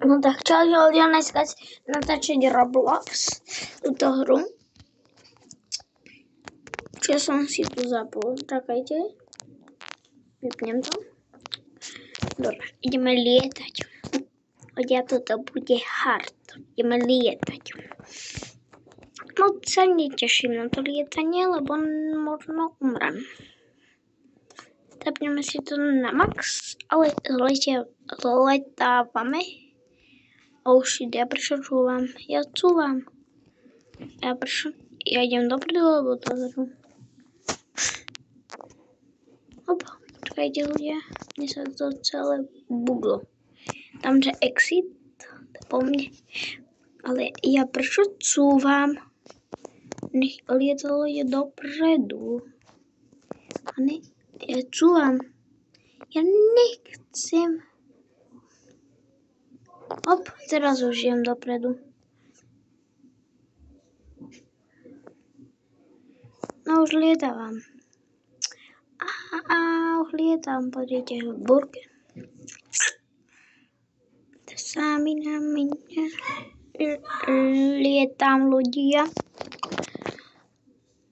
No tak čo, ľudia dneska natáčať Roblox, túto hru. Čo som si tu zapol, čakajte. Vypnem to. Dobre, ideme lietať. Odia toto bude hard. Ideme lietať. Moc sa neteším na to lietanie, lebo možno umrem. Tapneme si to na max, ale letávame. Oh shit, ja prečo čúvam? Ja cúvam. Ja idem dopredu, alebo dozadu? Hop, čakajte ľudia. Mne sa to celé buglo. Tam, že exit, to po mne. Ale ja prečo cúvam? Nech lietadlo je dopredu. A ne, ja cúvam. Ja nechcem. Hop, teraz už idem dopredu. No už lietávam. Už lietam, pozrite, v burke. Sami na mňa lietam ľudia.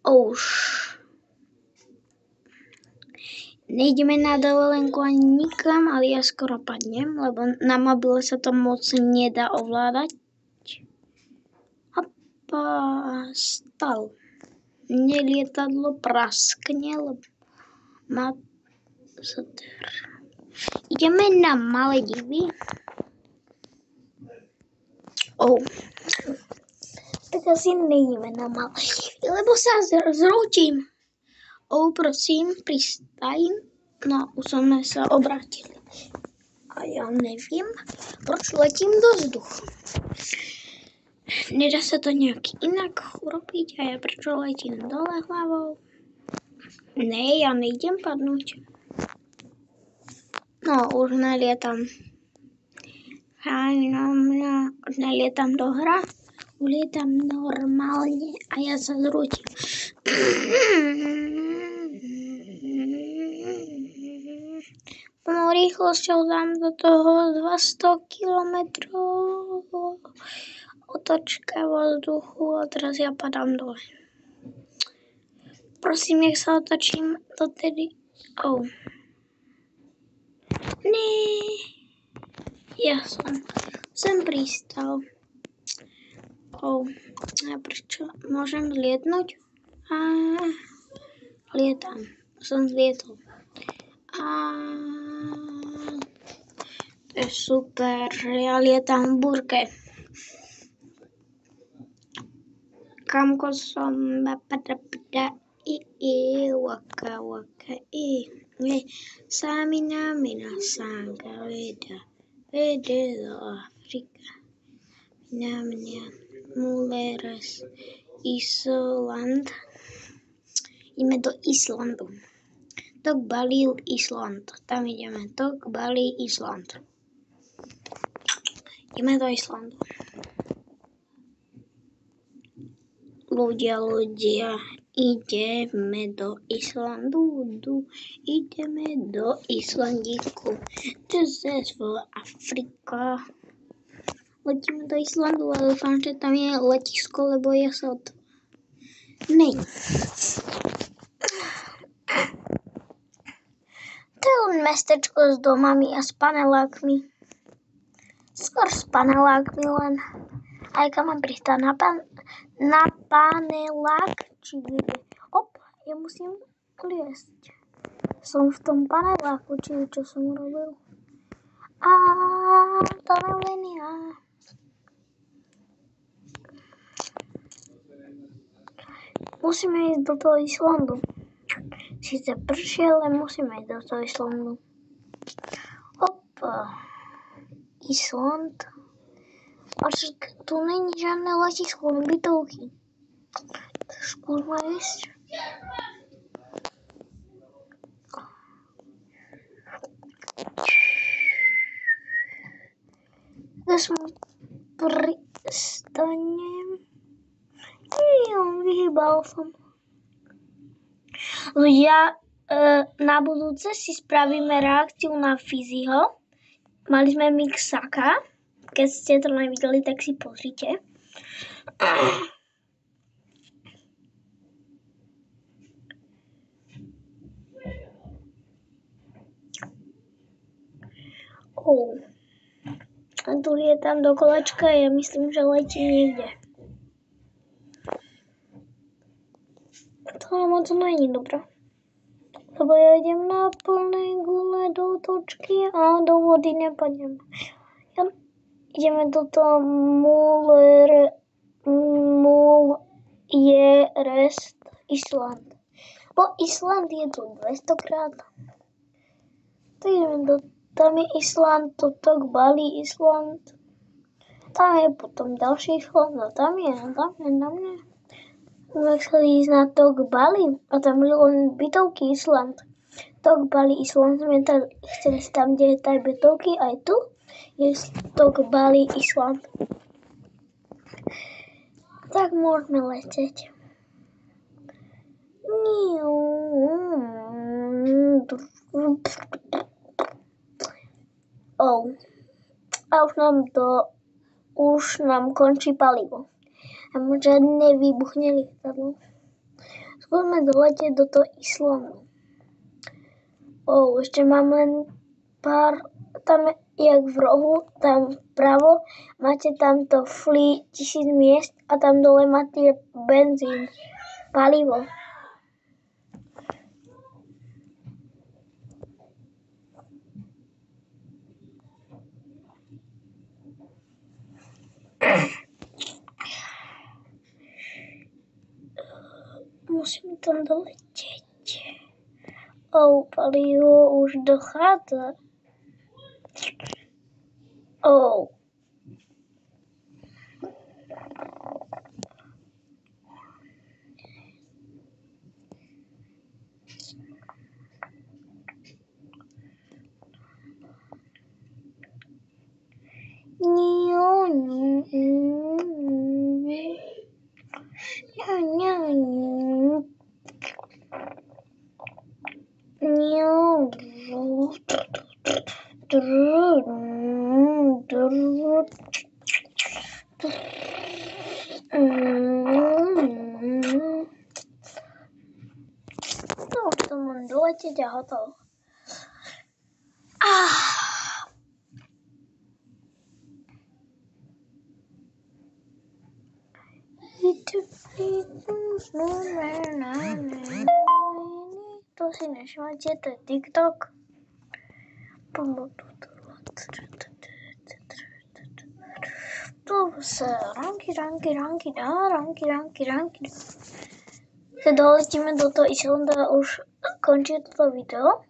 Už. Nejdeme na dovolenku ani nikam, ale ja skoro padnem, lebo na mobile sa to moc nedá ovládať. Hopa, stal. Mne lietadlo praskne, lebo má zater. Ideme na Maledivy. Tak asi nejdeme na Maledivy, lebo sa zrútim. Prosím, pristaj. No, už sme sa obrátili. A ja neviem, proč letím do vzduchu. Nedá sa to nejak inak urobiť a ja prečo letím dole hlavou? Ne, ja nejdem padnúť. No, už nelietam. Už nelietam do hra. Ulietam normálne a ja sa zrútim. Plnou rýchlosťou dám do toho 200 kilometrov. Otočka vo vzduchu a teraz ja padám dole. Prosím, nech sa otočím dotedy. Nee. Ja som pristal. A prečo? Môžem zlietnúť? Lietam. Som zlietol. To je super. Ja lietam v burke. Kamko som waka sami na sanga vede do Afrika na mňa Muleres Island. Ideme do Islandu. Tok Bali Island. Tam ideme. Tok Bali Island. Ideme do Islandu. Ľudia, ideme do Islandu. Ideme do Islandiku. This is for Afrika. Letíme do Islandu, ale dúfam, že tam je letisko, lebo ja sa od... Nej. To je len mestečko s domami a s panelákmi. Skôr s panelákmi len. Aj kam mám pristať na panelák, či kde. Ja musím liesť. Som v tom paneláku, či čo som urobil. To neviem. Musíme ísť do toho Islandu. Sice prší, ale musíme ísť do toho Islandu. Island. Až tu není žiadne letisko, len bytovky. Skúsme ísť. Pristanem. Vyhýbal som. Ľudia, na budúce si spravíme reakciu na Fiziho. Mali sme Mixaka, keď ste to nevideli, tak si pozrite. A tu lietam do kolečka, ja myslím, že letí niekde. To moc není dobré. Lebo ja idem na plnej gule do otočky a do vody nepadnem. Ideme do toho Muljerest Island. Bo Island je tu 200 krát. To ideme do... Tam je Island, toto Bali Island. Tam je potom ďalší Island, no tam je. My chceli ísť na Tok Bali a tam je len bytovky Island. Tok Bali Island sme chceli ísť tam, kde je taj bytovky, aj tu je Tok Bali Island. Tak môžeme leteť. A už nám končí palivo. A možno nevybuchne lietadlo. Skúsme doletieť do toho Islandu. Ešte mám len pár, tam jak v rohu, tam vpravo, máte tamto free 1000 miest a tam dole máte benzín, palivo. Musím tam doletieť. Palivo už dochádza. Už to mám doletieť a hotovo. To si nešmáte, to je TikTok. Tu sa ranky. Keď doletíme do toho Islanda, už končí toto video.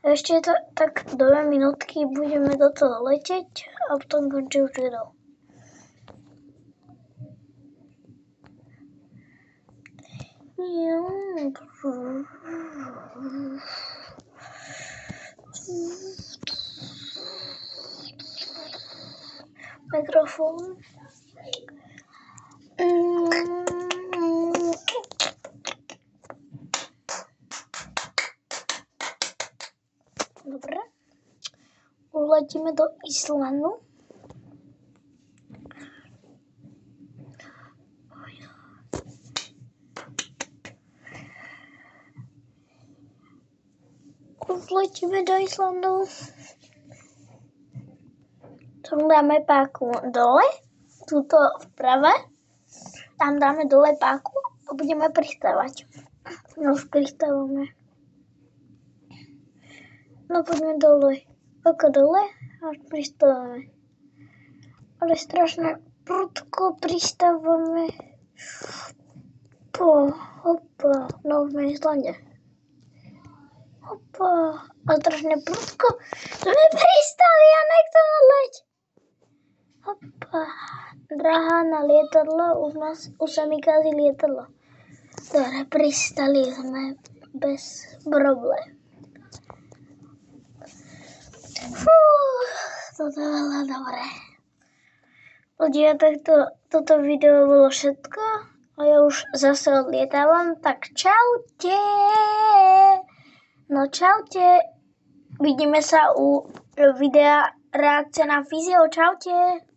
Ešte to tak 2 minútky budeme do toho leteť a potom končí už video. Mikrofón. Dobre. Uletíme do Islandu. Letíme do Islandu. Tam dáme páku dole, tuto vprave. Tam dáme dole páku a budeme pristávať. No už pristávame. No poďme dole. Ako dole a už pristávame. Ale strašne prudko pristávame. Hopa. No už sme v Islande. A strašne prudko sme pristali a nechceme leť. Hopa. Drahá na lietadlo, už sa mi kazí lietadlo. Dobre, pristali sme bez problémov. Toto bolo dobré. Ľudia, tak toto video bolo všetko a ja už zase odlietávam, tak čaute. No čaute, vidíme sa u videa reakcia na fyzio, čaute.